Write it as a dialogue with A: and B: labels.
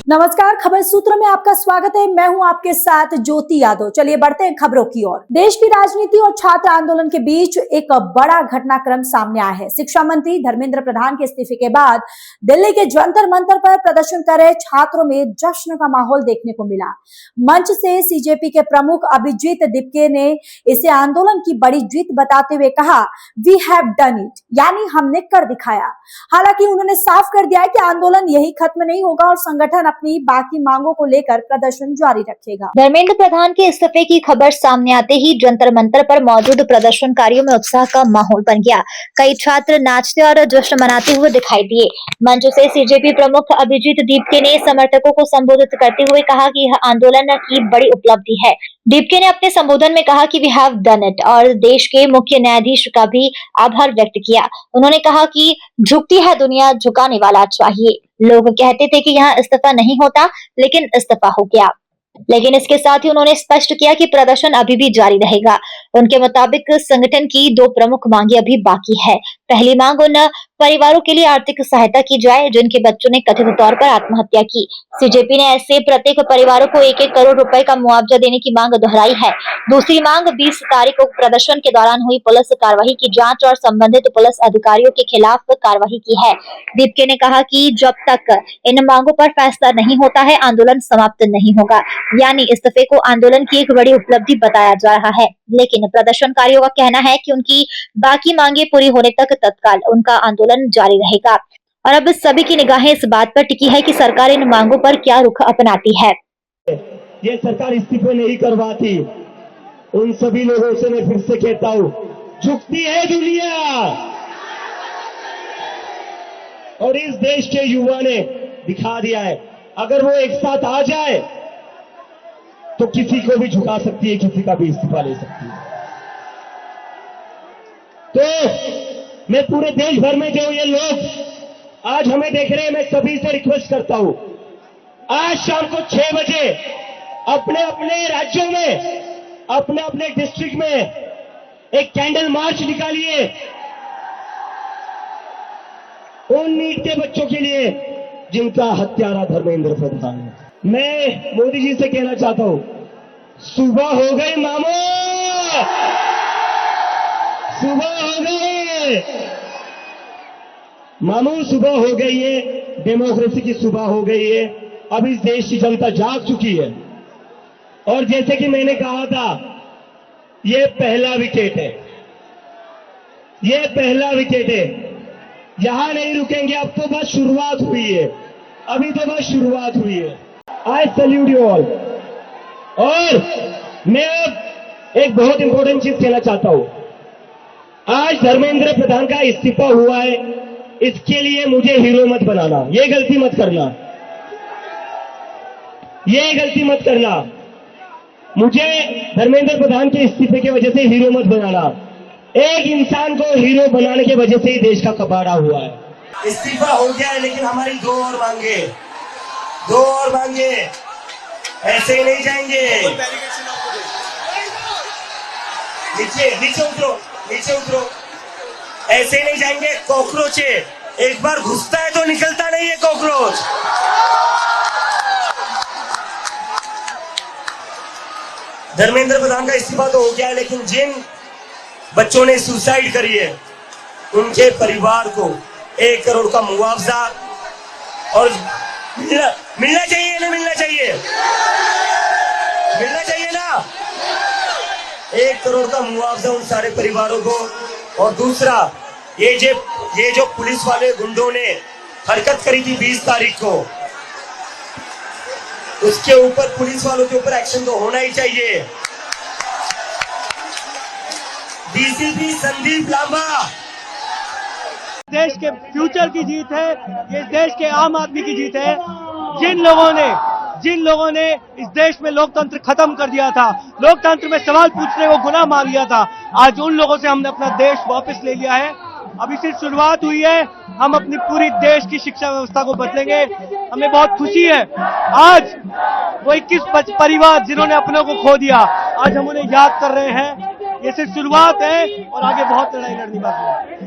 A: नमस्कार, खबर सूत्र में आपका स्वागत है। मैं हूं आपके साथ ज्योति यादव। चलिए बढ़ते हैं खबरों की ओर। देश की राजनीति और छात्र आंदोलन के बीच एक बड़ा घटनाक्रम सामने आया है। शिक्षा मंत्री धर्मेंद्र प्रधान के इस्तीफे के बाद दिल्ली के जंतर मंतर पर प्रदर्शन कर रहे छात्रों में जश्न का माहौल देखने को मिला। मंच से सीजेपी के प्रमुख अभिजीत दीपके ने इसे आंदोलन की बड़ी जीत बताते हुए कहा, वी हैव डन इट, यानी हमने कर दिखाया। हालांकि उन्होंने साफ कर दिया है कि आंदोलन यही खत्म नहीं होगा और संगठन अपनी बाकी मांगों को लेकर प्रदर्शन जारी रखेगा।
B: धर्मेंद्र प्रधान के इस्तीफे की खबर सामने आते ही जंतर मंतर पर मौजूद प्रदर्शनकारियों में उत्साह का माहौल बन गया। कई छात्र नाचते और जश्न मनाते हुए दिखाई दिए। मंच से सीजेपी प्रमुख अभिजीत दीपके ने समर्थकों को संबोधित करते हुए कहा कि यह आंदोलन की बड़ी उपलब्धि है। दीपके ने अपने संबोधन में कहा कि वी हैव डन इट और देश के मुख्य न्यायाधीश का भी आभार व्यक्त किया। उन्होंने कहा कि झुकती है दुनिया, झुकाने वाला चाहिए। लोग कहते थे कि यहाँ इस्तीफा नहीं होता, लेकिन इस्तीफा हो गया। लेकिन इसके साथ ही उन्होंने स्पष्ट किया कि प्रदर्शन अभी भी जारी रहेगा। उनके मुताबिक संगठन की दो प्रमुख मांगे अभी बाकी है। पहली मांग उन परिवारों के लिए आर्थिक सहायता की जाए जिनके बच्चों ने कथित तौर पर आत्महत्या की। सीजेपी ने ऐसे प्रत्येक परिवारों को 1-1 करोड़ रुपए का मुआवजा देने की मांग दोहराई है। दूसरी मांग 20 तारीख को प्रदर्शन के दौरान हुई पुलिस कार्रवाई की जांच और संबंधित पुलिस अधिकारियों के खिलाफ कार्रवाई की है। दीपके ने कहा कि जब तक इन मांगों पर फैसला नहीं होता है, आंदोलन समाप्त नहीं होगा। यानी इस्तीफे को आंदोलन की एक बड़ी उपलब्धि बताया जा रहा है, लेकिन प्रदर्शनकारियों का कहना है कि उनकी बाकी मांगे पूरी होने तक तत्काल उनका आंदोलन जारी रहेगा। और अब सभी की निगाहें इस बात पर टिकी है कि सरकार इन मांगों पर क्या रुख अपनाती है।
C: ये सरकार इस्तीफे नहीं करवाती, उन सभी लोगों से मैं फिर से कहता हूं, झुकती है दुनिया। और इस देश के युवा ने दिखा दिया है, अगर वो एक साथ आ जाए तो किसी को भी झुका सकती है, किसी का भी इस्तीफा ले सकती है। तो मैं पूरे देश भर में जो ये लोग आज हमें देख रहे हैं, मैं सभी से रिक्वेस्ट करता हूं, आज शाम को 6 बजे अपने अपने राज्यों में, अपने अपने डिस्ट्रिक्ट में एक कैंडल मार्च निकालिए उन नीट के बच्चों के लिए जिनका हत्यारा धर्मेंद्र प्रधान है। मैं मोदी जी से कहना चाहता हूं, सुबह हो गई मामू, सुबह हो गई मामू, सुबह हो गई है, डेमोक्रेसी की सुबह हो गई है। अब इस देश की जनता जाग चुकी है और जैसे कि मैंने कहा था, ये पहला विकेट है, ये पहला विकेट है। यहां नहीं रुकेंगे, अब तो बस शुरुआत हुई है, अभी तो बस शुरुआत हुई है। आई सैल्यूट यू ऑल। और मैं अब एक बहुत इंपॉर्टेंट चीज कहना चाहता हूं, आज धर्मेंद्र प्रधान का इस्तीफा हुआ है, इसके लिए मुझे हीरो मत बनाना, ये गलती मत करना, ये गलती मत करना। मुझे धर्मेंद्र प्रधान के इस्तीफे की वजह से हीरो मत बनाना। एक इंसान को हीरो बनाने की वजह से ही देश का कबाड़ा हुआ है। इस्तीफा हो गया है, लेकिन हमारी दो और मांगे, ऐसे ही नहीं जाएंगे। नीचे उतरो, ऐसे ही नहीं जाएंगे। कॉकरोच है, एक बार घुसता है तो निकलता नहीं है कॉकरोच। धर्मेंद्र प्रधान का इस्तीफा तो हो गया है, लेकिन जिन बच्चों ने सुसाइड करी है उनके परिवार को 1 करोड़ का मुआवजा और मिलना चाहिए, नहीं मिलना चाहिए, मिलना चाहिए ना, 1 करोड़ का मुआवजा उन सारे परिवारों को। और दूसरा, ये जो पुलिस वाले गुंडों ने हरकत करी थी 20 तारीख को, उसके ऊपर पुलिस वालों के ऊपर एक्शन तो होना ही चाहिए। डीसीपी संदीप लांबा,
D: देश के फ्यूचर की जीत है, ये देश के आम आदमी की जीत है। जिन लोगों ने इस देश में लोकतंत्र खत्म कर दिया था, लोकतंत्र में सवाल पूछने को गुनाह मान लिया था, आज उन लोगों से हमने अपना देश वापस ले लिया है। अभी सिर्फ शुरुआत हुई है, हम अपनी पूरी देश की शिक्षा व्यवस्था को बदलेंगे। हमें बहुत खुशी है, आज वो 21 परिवार जिन्होंने अपनों को खो दिया, आज हम उन्हें याद कर रहे हैं। ये सिर्फ शुरुआत है और आगे बहुत लड़ाई लड़नी बाकी है।